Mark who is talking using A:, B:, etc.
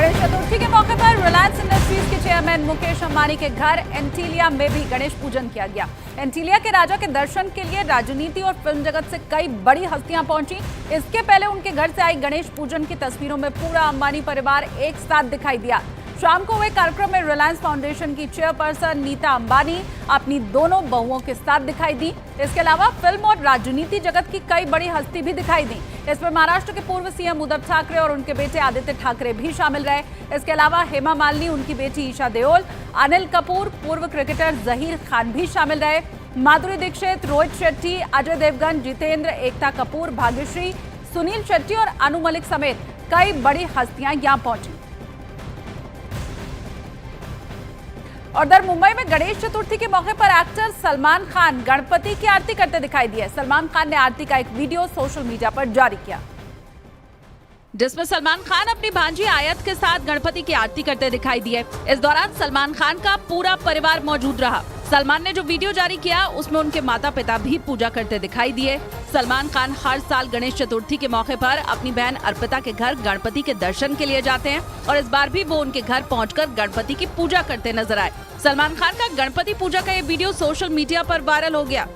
A: गणेश चतुर्थी के मौके पर रिलायंस इंडस्ट्रीज के चेयरमैन मुकेश अंबानी के घर एंटीलिया में भी गणेश पूजन किया गया। एंटीलिया के राजा के दर्शन के लिए राजनीति और फिल्म जगत से कई बड़ी हस्तियां पहुंची। इसके पहले उनके घर से आई गणेश पूजन की तस्वीरों में पूरा अंबानी परिवार एक साथ दिखाई दिया। शाम को हुए कार्यक्रम में रिलायंस फाउंडेशन की चेयरपर्सन नीता अंबानी अपनी दोनों बहुओं के साथ दिखाई दी। इसके अलावा फिल्म और राजनीति जगत की कई बड़ी हस्ती भी दिखाई दी। इसमें महाराष्ट्र के पूर्व सीएम उद्धव ठाकरे और उनके बेटे आदित्य ठाकरे भी शामिल रहे। इसके अलावा हेमा मालिनी, उनकी बेटी ईशा देओल, अनिल कपूर, पूर्व क्रिकेटर जहीर खान भी शामिल रहे। माधुरी दीक्षित, रोहित शेट्टी, अजय देवगन, जितेंद्र, एकता कपूर, भाग्यश्री, सुनील शेट्टी और अनु मलिक समेत कई बड़ी हस्तियां यहां पहुंची। और उधर मुंबई में गणेश चतुर्थी के मौके पर एक्टर सलमान खान गणपति की आरती करते दिखाई दिए। सलमान खान ने आरती का एक वीडियो सोशल मीडिया पर जारी किया, जिसमें सलमान खान अपनी भांजी आयत के साथ गणपति की आरती करते दिखाई दिए। इस दौरान सलमान खान का पूरा परिवार मौजूद रहा। सलमान ने जो वीडियो जारी किया उसमें उनके माता पिता भी पूजा करते दिखाई दिए। सलमान खान हर साल गणेश चतुर्थी के मौके पर अपनी बहन अर्पिता के घर गणपति के दर्शन के लिए जाते हैं और इस बार भी वो उनके घर पहुंचकर गणपति की पूजा करते नजर आए। सलमान खान का गणपति पूजा का ये वीडियो सोशल मीडिया पर वायरल हो गया।